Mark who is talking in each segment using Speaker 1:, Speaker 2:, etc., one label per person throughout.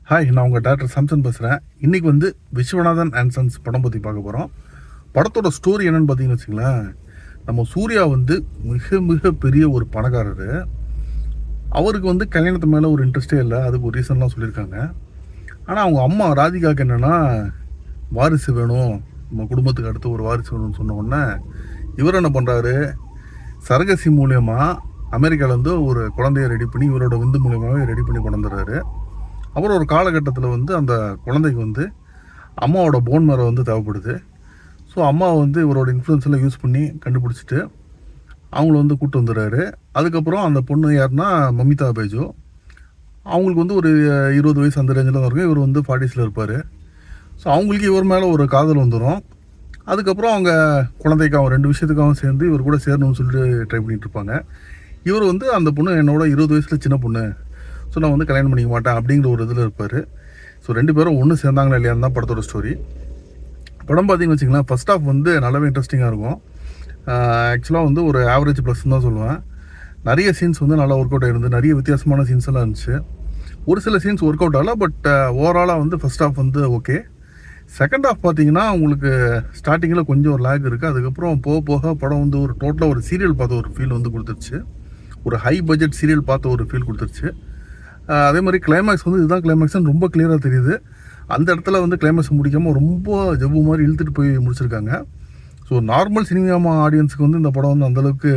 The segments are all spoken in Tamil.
Speaker 1: ஹாய், நான் உங்கள் டாக்டர் சாம்சன் பேசுகிறேன். இன்றைக்கி வந்து விஸ்வநாதன் அண்ட் சன்ஸ் படம் பற்றி பார்க்க போகிறோம். படத்தோட ஸ்டோரி என்னென்னு பார்த்தீங்கன்னு வச்சுங்களேன், நம்ம சூர்யா வந்து மிக மிக பெரிய ஒரு பணக்காரர். அவருக்கு வந்து கல்யாணத்து மேலே ஒரு இன்ட்ரெஸ்டே இல்லை. அதுக்கு ஒரு ரீசன்லாம் சொல்லியிருக்காங்க. ஆனால் அவங்க அம்மா ராதிகாவுக்கு என்னென்னா வாரிசு வேணும், நம்ம குடும்பத்துக்கு அடுத்து ஒரு வாரிசு வேணும்னு சொன்ன உடனே இவர் என்ன பண்ணுறாரு, சரகசி மூலியமாக அமெரிக்காவிலேருந்து ஒரு குழந்தைய ரெடி பண்ணி இவரோட விந்து மூலியமாகவே ரெடி பண்ணி கொண்டு வந்துடுறாரு. அப்புறம் ஒரு காலகட்டத்தில் வந்து அந்த குழந்தைக்கு வந்து அம்மாவோட போன் மேரோ வந்து தேவைப்படுது. ஸோ அம்மாவை வந்து இவரோட இன்ஃப்ளூயன்ஸில் யூஸ் பண்ணி கண்டுபிடிச்சிட்டு அவங்கள வந்து கூப்பிட்டு வந்துடுறாரு. அதுக்கப்புறம் அந்த பொண்ணு யாருன்னா மமிதா பைஜு. அவங்களுக்கு வந்து ஒரு 20 வயசு அந்த ரேஞ்சில் தான் இருக்கும். இவர் வந்து 40s இருப்பார். ஸோ அவங்களுக்கு இவர் மேலே ஒரு காதல் வந்துடும். அதுக்கப்புறம் அவங்க குழந்தைக்காகவும் 2 விஷயத்துக்காகவும் சேர்ந்து இவர் கூட சேரணும்னு சொல்லிட்டு ட்ரை பண்ணிகிட்டு இருப்பாங்க. இவர் வந்து அந்த பொண்ணு என்னோட 20 வயசில் சின்ன பொண்ணு, ஸோ நான் வந்து கல்யாணம் பண்ணிக்க மாட்டேன் அப்படிங்கிற ஒரு இதில் இருப்பார். ஸோ 2 பேரும் ஒன்று சேர்ந்தாங்களா இல்லையான்னு தான் படத்தோட ஸ்டோரி. படம் பார்த்தீங்கன்னு வச்சிங்களேன், ஃபஸ்ட் ஆஃப் வந்து நல்லாவே இன்ட்ரெஸ்டிங்காக இருக்கும். ஆக்சுவலாக வந்து ஒரு ஆவரேஜ் ப்ளஸ்ன்னு தான் சொல்லுவேன். நிறைய சீன்ஸ் வந்து நல்லா ஒர்க் அவுட் ஆகிருந்து, நிறைய வித்தியாசமான சீன்ஸ் எல்லாம் இருந்துச்சு. ஒரு சில சீன்ஸ் ஒர்க் அவுட் ஆகல, பட் ஓவராலாக வந்து ஃபஸ்ட் ஆஃப் வந்து ஓகே. செகண்ட் ஆஃப் பார்த்தீங்கன்னா உங்களுக்கு ஸ்டார்டிங்கில் கொஞ்சம் ஒரு லேக் இருக்குது. அதுக்கப்புறம் போக போக படம் வந்து ஒரு டோட்டலாக ஒரு சீரியல் பார்த்த ஒரு ஃபீல் வந்து கொடுத்துருச்சு. ஒரு ஹை பட்ஜெட் சீரியல் பார்த்த ஒரு ஃபீல் கொடுத்துருச்சு. அதே மாதிரி கிளைமேக்ஸ் வந்து இதுதான் கிளைமேக்ஸ்னு ரொம்ப கிளியராக தெரியுது. அந்த இடத்துல வந்து கிளைமேக்ஸ் முடிக்காமல் ரொம்ப ஜவ்வு மாதிரி இழுத்துட்டு போய் முடிச்சிருக்காங்க. ஸோ நார்மல் சினிமா ஆடியன்ஸுக்கு வந்து இந்த படம் வந்து அந்தளவுக்கு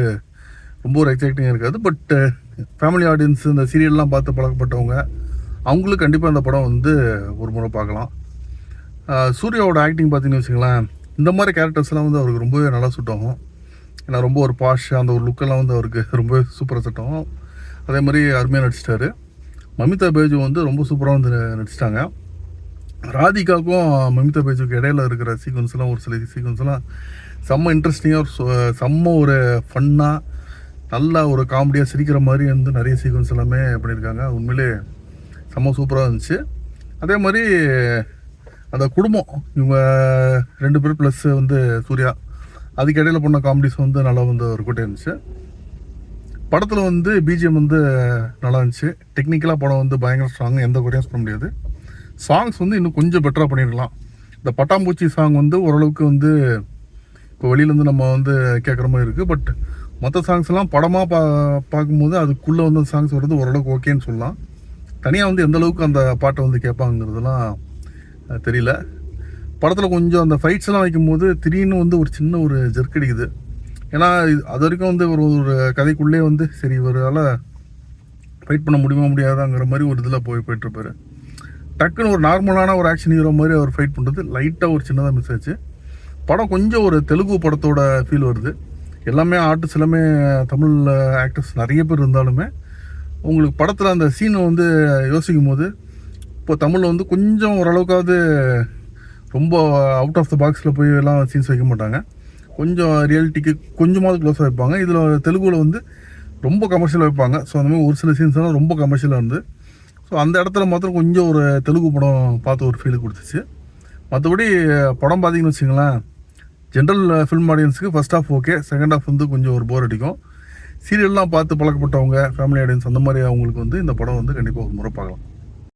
Speaker 1: ரொம்ப ஒரு எக்ஸைட்டிங்காக இருக்காது. பட் ஃபேமிலி ஆடியன்ஸ் இந்த சீரியல்லாம் பார்த்து பழக்கப்பட்டவங்க அவங்களுக்கு கண்டிப்பாக இந்த படம் வந்து ஒரு முறை பார்க்கலாம். சூர்யாவோட ஆக்டிங் பார்த்தீங்கன்னு வச்சுங்களேன், இந்த மாதிரி கேரக்டர்ஸ்லாம் வந்து அவருக்கு ரொம்பவே நல்லா சூட் ஆகும். ஏன்னா ரொம்ப ஒரு பாஷ் அந்த ஒரு லுக்கெல்லாம் வந்து அவருக்கு ரொம்பவே சூப்பராக சூட் ஆகும். அதே மாதிரி அருமையாக நடிச்சிட்டாரு. மமிதா பைஜு வந்து ரொம்ப சூப்பராக வந்து நடிச்சிட்டாங்க. ராதிகாவுக்கும் மமிதா பைஜுக்கு இடையில இருக்கிற சீக்வன்ஸ்லாம், ஒரு சில சீக்வன்ஸ்லாம் செம்ம இன்ட்ரெஸ்டிங்காக, செம்ம ஒரு ஃபன்னாக, நல்லா ஒரு காமெடியாக சிரிக்கிற மாதிரி வந்து நிறைய சீக்வன்ஸ் எல்லாமே பண்ணியிருக்காங்க. உண்மையிலே செம்ம சூப்பராக இருந்துச்சு. அதே மாதிரி அந்த குடும்பம் இவங்க 2 பேர் ப்ளஸ் வந்து சூர்யா, அதுக்கு இடையில பண்ண காமெடிஸ் வந்து நல்லா வந்து ஒரு கூட்டம் இருந்துச்சு. படத்தில் வந்து பிஜிஎம் வந்து நல்லா இருந்துச்சு. டெக்னிக்கலாக படம் வந்து பயங்கர ஸ்ட்ராங், எந்த குறையும் சொல்ல முடியாது. சாங்ஸ் வந்து இன்னும் கொஞ்சம் பெட்டராக பண்ணிடலாம். இந்த பட்டாம்பூச்சி சாங் வந்து ஓரளவுக்கு வந்து இப்போ வெளியிலேருந்து நம்ம வந்து கேட்குற மாதிரி இருக்குது. பட் மற்ற சாங்ஸ்லாம் படமாக பார்க்கும்போது அதுக்குள்ளே வந்து சாங்ஸ் வர்றது ஓரளவுக்கு ஓகேன்னு சொல்லலாம். தனியாக வந்து எந்தளவுக்கு அந்த பாட்டை வந்து கேட்பாங்கிறதுலாம் தெரியல. படத்தில் கொஞ்சம் அந்த ஃபைட்ஸ்லாம் வைக்கும்போது திடீர்னு வந்து ஒரு சின்ன ஒரு ஜெர்க் அடிக்குது. ஏன்னா அது வரைக்கும் வந்து ஒரு கதைக்குள்ளே வந்து சரி இவரால் ஃபைட் பண்ண முடியாதாங்கிற மாதிரி ஒரு இதில் போயிட்டுருப்பார். டக்குன்னு ஒரு நார்மலான ஒரு ஆக்ஷன் ஹீரோ மாதிரி அவர் ஃபைட் பண்ணுறது லைட்டாக ஒரு சின்னதாக மிஸ் ஆச்சு. படம் கொஞ்சம் ஒரு தெலுங்கு படத்தோட ஃபீல் வருது. எல்லாமே ஆர்டிஸ்ட் எல்லாமே தமிழ் ஆக்டர்ஸ் நிறைய பேர் இருந்தாலுமே உங்களுக்கு படத்தில் அந்த சீனை வந்து யோசிக்கும் போது இப்போ தமிழில் வந்து கொஞ்சம் ஓரளவுக்காவது ரொம்ப அவுட் ஆஃப் த பாக்ஸில் போய் எல்லாம் சீன்ஸ் வைக்க மாட்டாங்க. கொஞ்சம் ரியாலிட்டிக்கு கொஞ்சமாவது க்ளோஸாக வைப்பாங்க. இதில் தெலுங்குல வந்து ரொம்ப கமர்ஷியலாக வைப்பாங்க. ஸோ அந்த மாதிரி ஒரு சில சீன்ஸ்லாம் ரொம்ப கமர்ஷியலாக இருந்து, ஸோ அந்த இடத்துல மாத்திரம் கொஞ்சம் ஒரு தெலுங்கு படம் பார்த்து ஒரு ஃபீல் கொடுத்துச்சு. மற்றபடி படம் பார்த்தீங்கன்னு வச்சுங்களேன், ஜென்ரல் ஃபிலிம் ஆடியன்ஸுக்கு first half okay, second half வந்து கொஞ்சம் ஒரு போர் அடிக்கும். சீரியல்லாம் பார்த்து பழக்கப்பட்டவங்க, ஃபேமிலி ஆடியன்ஸ் அந்த மாதிரி அவங்களுக்கு வந்து இந்த படம் வந்து கண்டிப்பாக ஒரு முறை பார்க்கலாம்.